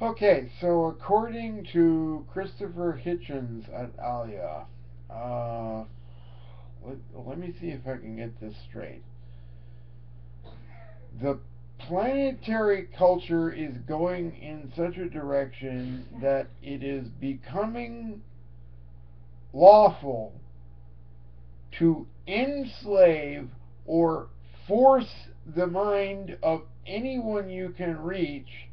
Okay, so according to Christopher Hitchens at Alia, uh, let me see if I can get this straight. The planetary culture is going in such a direction that it is becoming lawful to enslave or force the mind of anyone you can reach,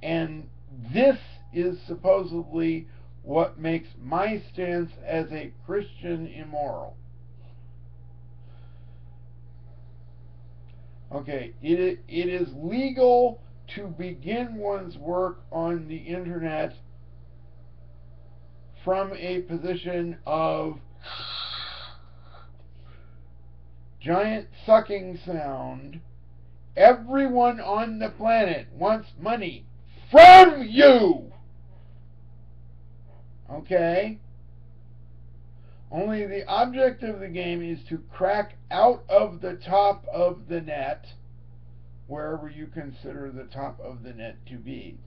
and this is supposedly what makes my stance as a Christian immoral. Okay, it is legal to begin one's work on the internet from a position of giant sucking sound. Everyone on the planet wants money from you. Okay? Only the object of the game is to crack out of the top of the net, wherever you consider the top of the net to be.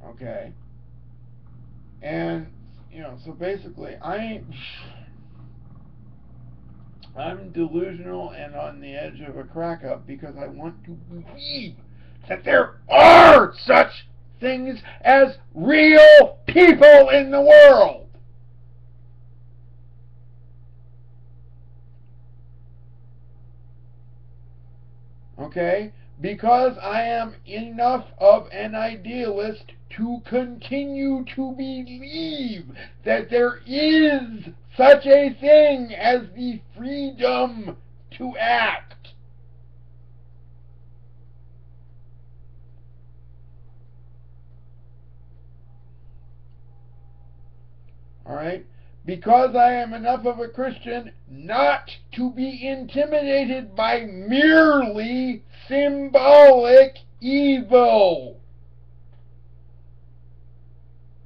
Okay? And, so basically, I'm delusional and on the edge of a crack up because I want to believe that there are such things as real people in the world. Okay? Because I am enough of an idealist to continue to believe that there is such a thing as the freedom to act. All right? Because I am enough of a Christian not to be intimidated by merely symbolic evil.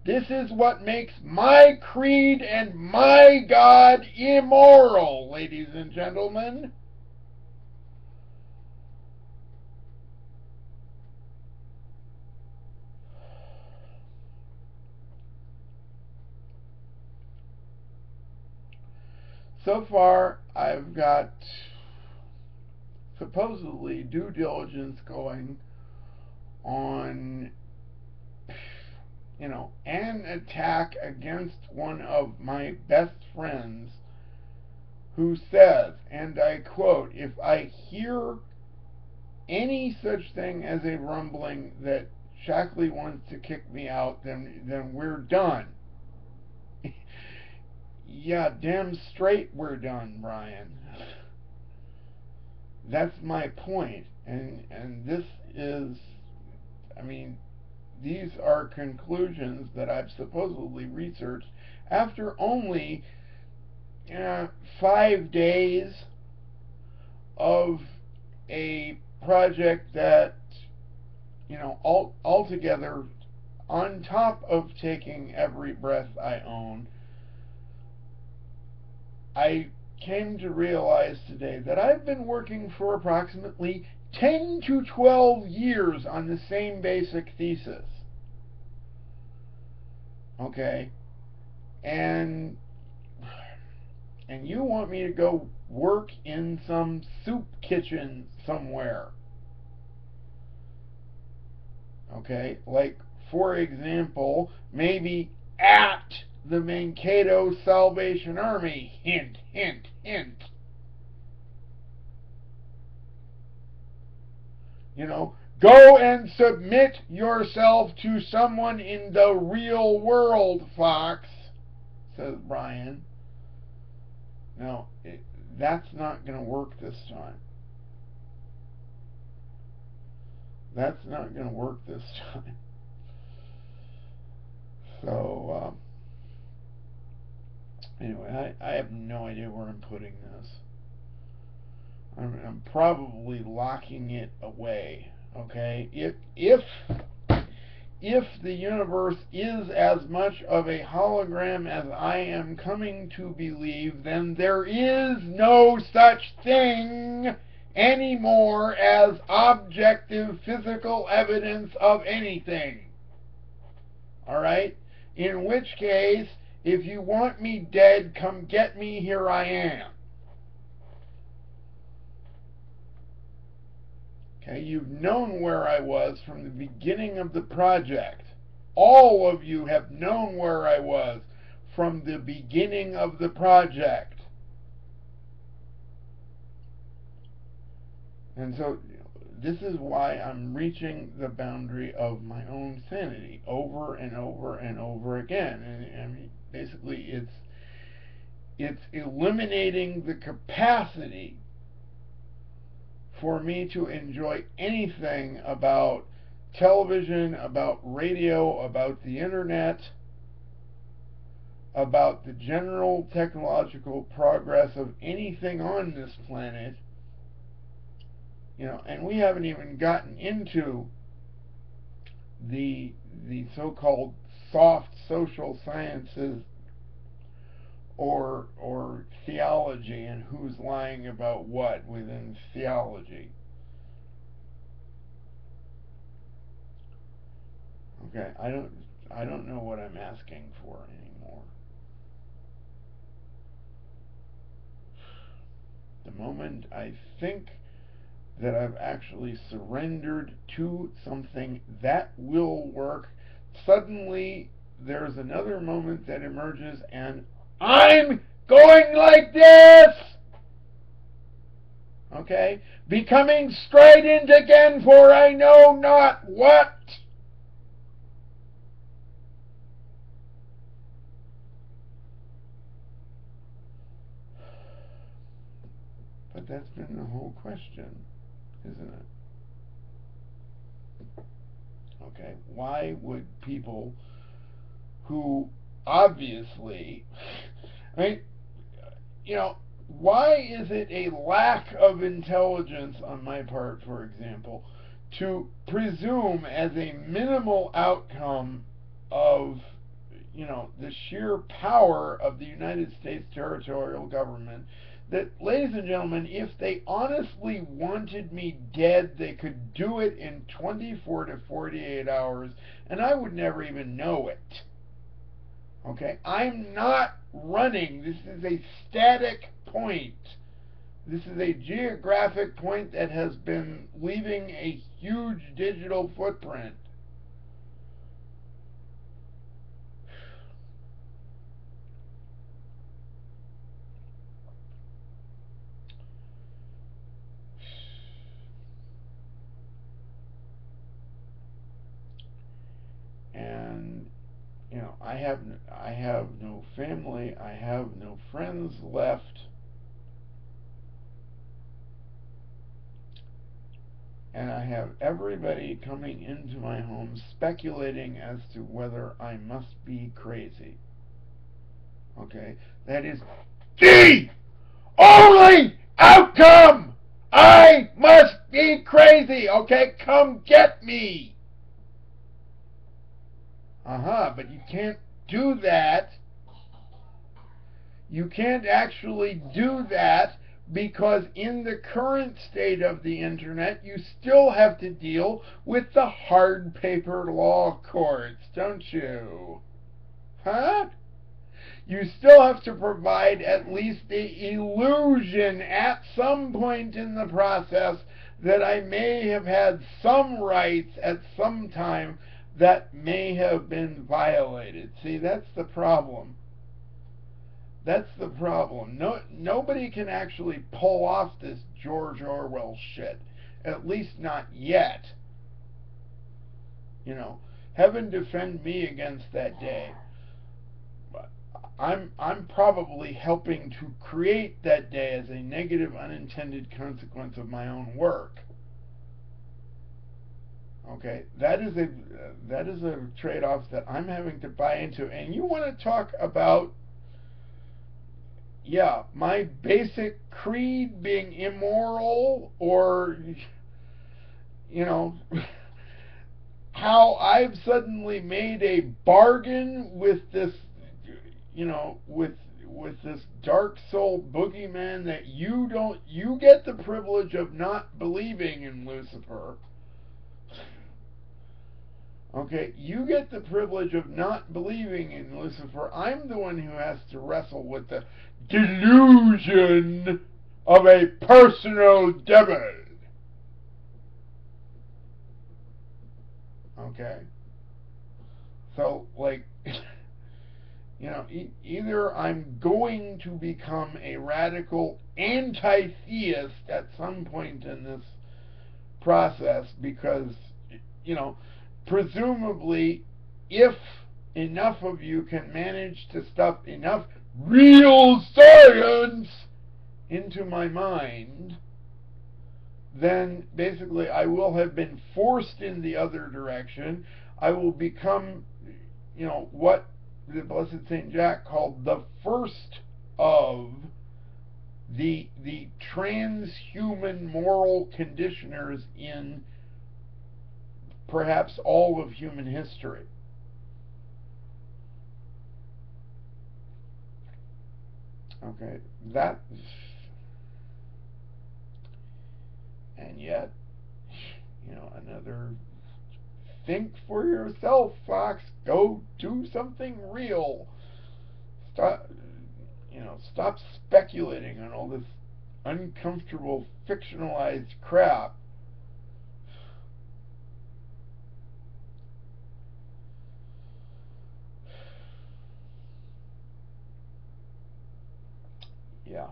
This is what makes my creed and my God immoral, ladies and gentlemen. So far, I've got supposedly due diligence going on, an attack against one of my best friends who says, and I quote, "If I hear any such thing as a rumbling that Shackley wants to kick me out, then we're done." Yeah, damn straight we're done, Brian. That's my point. And this is, these are conclusions that I've supposedly researched after only 5 days of a project that, altogether, on top of taking every breath I own, I came to realize today that I've been working for approximately 10 to 12 years on the same basic thesis. Okay? And you want me to go work in some soup kitchen somewhere. Okay? Like, for example, maybe at the Mankato Salvation Army. Hint, hint, hint. Go and submit yourself to someone in the real world, Fox, says Brian. No, that's not going to work this time. That's not going to work this time. So, anyway, I have no idea where I'm putting this. I'm probably locking it away. Okay, if the universe is as much of a hologram as I am coming to believe, then there is no such thing anymore as objective physical evidence of anything. All right? In which case, if you want me dead, come get me, here I am. Okay, you've known where I was from the beginning of the project. All of you have known where I was from the beginning of the project. And so this is why I'm reaching the boundary of my own sanity over and over and over again. And I mean, basically, it's eliminating the capacity for me to enjoy anything about television, about radio, about the internet, about the general technological progress of anything on this planet. You know, and we haven't even gotten into the so-called soft social sciences or theology and who's lying about what within theology. Okay, I don't know what I'm asking for anymore. The moment I think that I've actually surrendered to something that will work, suddenly there's another moment that emerges and I'm going like this! Okay? Becoming strident again, for I know not what. But that's been the whole question, isn't it? Okay, why would people who obviously, I mean, you know, why is it a lack of intelligence on my part, for example, to presume as a minimal outcome of, you know, the sheer power of the United States territorial government that, ladies and gentlemen, if they honestly wanted me dead, they could do it in 24 to 48 hours, and I would never even know it. Okay? I'm not running. This is a static point. This is a geographic point that has been leaving a huge digital footprint. And you know, I have no family, I have no friends left, and I have everybody coming into my home speculating as to whether I must be crazy. Okay, that is the only outcome. I must be crazy. Okay, come get me. But you can't do that. You can't actually do that because in the current state of the internet, you still have to deal with the hard paper law courts, don't you? Huh? You still have to provide at least the illusion at some point in the process that I may have had some rights at some time that may have been violated. See, that's the problem. That's the problem. Nobody can actually pull off this George Orwell shit. At least not yet. You know, heaven defend me against that day. But I'm probably helping to create that day as a negative unintended consequence of my own work. Okay, that is a trade-off that I'm having to buy into. And you want to talk about, yeah, my basic creed being immoral, or, you know, how I've suddenly made a bargain with this, you know, with with this dark soul boogeyman that you get the privilege of not believing in Lucifer. Okay, you get the privilege of not believing in Lucifer. I'm the one who has to wrestle with the delusion of a personal devil. Okay? So, like, either I'm going to become a radical anti-theist at some point in this process because, presumably, if enough of you can manage to stuff enough real science into my mind, then basically I will have been forced in the other direction. I will become, what the Blessed Saint Jack called the first of the transhuman moral conditioners in perhaps all of human history. Okay, and yet, another think for yourself, Fox. Go do something real. Stop speculating on all this uncomfortable fictionalized crap. Yeah.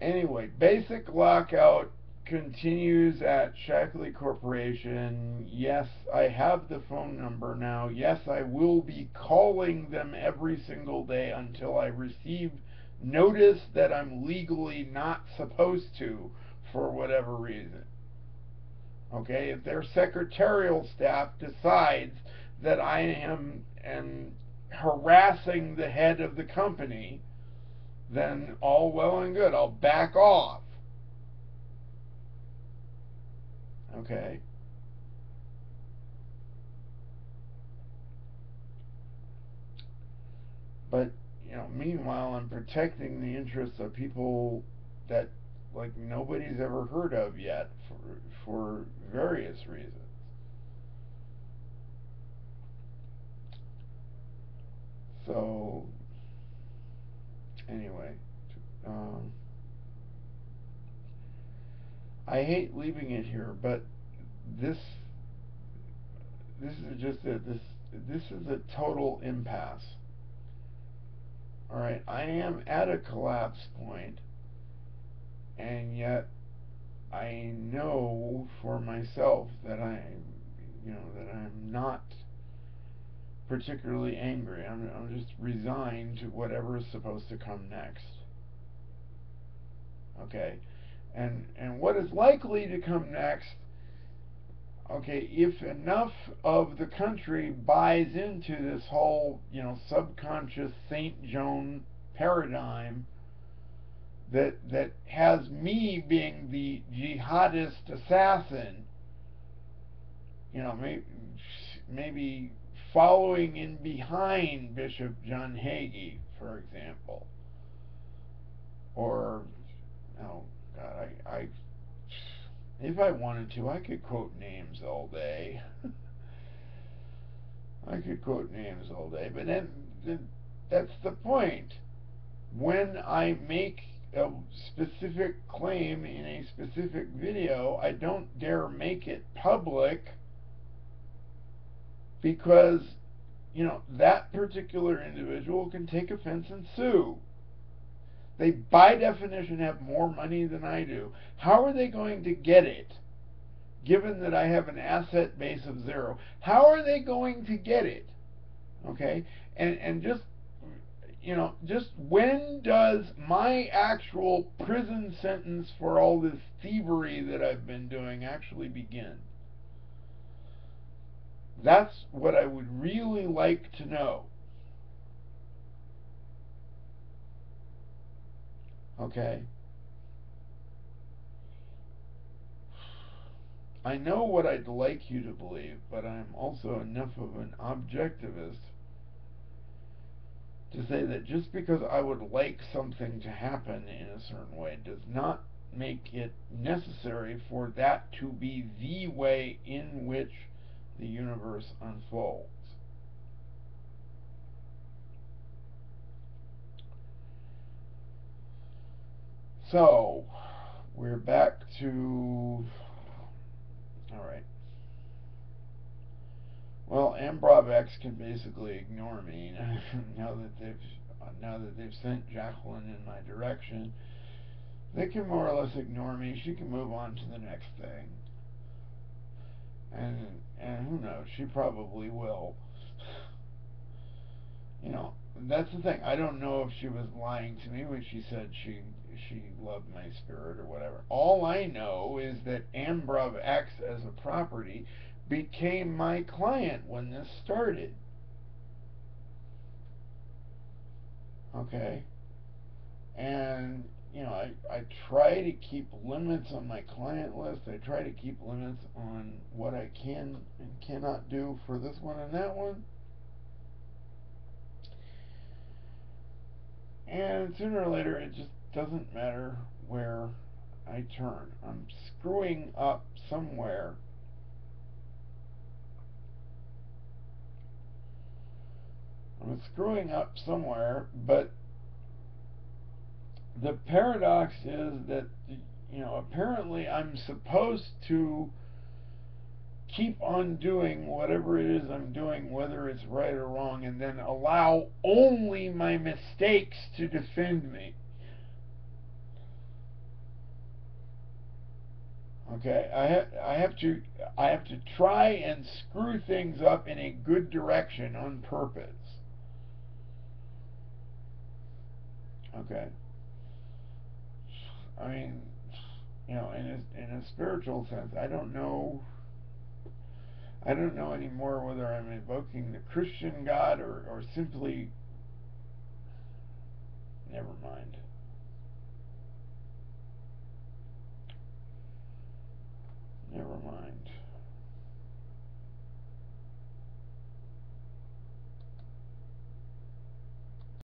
Anyway, basic lockout continues at Shackley Corporation. Yes, I have the phone number now. Yes, I will be calling them every single day until I receive notice that I'm legally not supposed to for whatever reason. Okay, if their secretarial staff decides that I am harassing the head of the company, then all well and good. I'll back off. Okay? But, meanwhile, I'm protecting the interests of people that, like, nobody's ever heard of yet for various reasons. So, anyway, I hate leaving it here, but this is just it. This is a total impasse. All right, I am at a collapse point, and yet I know for myself that I'm not particularly angry. I'm just resigned to whatever is supposed to come next. Okay, and what is likely to come next? Okay, if enough of the country buys into this whole, subconscious Saint Joan paradigm that has me being the jihadist assassin, maybe following in behind Bishop John Hagee, for example, or oh God, I if I wanted to, I could quote names all day. I could quote names all day, but then that's the point. When I make a specific claim in a specific video, I don't dare make it public because, that particular individual can take offense and sue. They, by definition, have more money than I do. How are they going to get it, given that I have an asset base of zero? How are they going to get it? Okay? And just when does my actual prison sentence for all this thievery that I've been doing actually begin? That's what I would really like to know. Okay? I know what I'd like you to believe, but I'm also enough of an objectivist to say that just because I would like something to happen in a certain way does not make it necessary for that to be the way in which the universe unfolds. So, we're back to. Alright. Well, Ambrov X can basically ignore me now that they've sent Jacqueline in my direction. They can more or less ignore me. She can move on to the next thing. And who knows, she probably will. You know, that's the thing. I don't know if she was lying to me when she said she loved my spirit or whatever. All I know is that Ambrov X as a property became my client when this started. Okay? And I try to keep limits on my client list. I try to keep limits on what I can and cannot do for this one and that one. And sooner or later, it just doesn't matter where I turn. I'm screwing up somewhere. I'm screwing up somewhere, but the paradox is that, apparently I'm supposed to keep on doing whatever it is I'm doing, whether it's right or wrong, and then allow only my mistakes to defend me. Okay, I have to try and screw things up in a good direction on purpose. Okay, I mean, in a spiritual sense, I don't know anymore whether I'm invoking the Christian God or simply. Never mind. Never mind.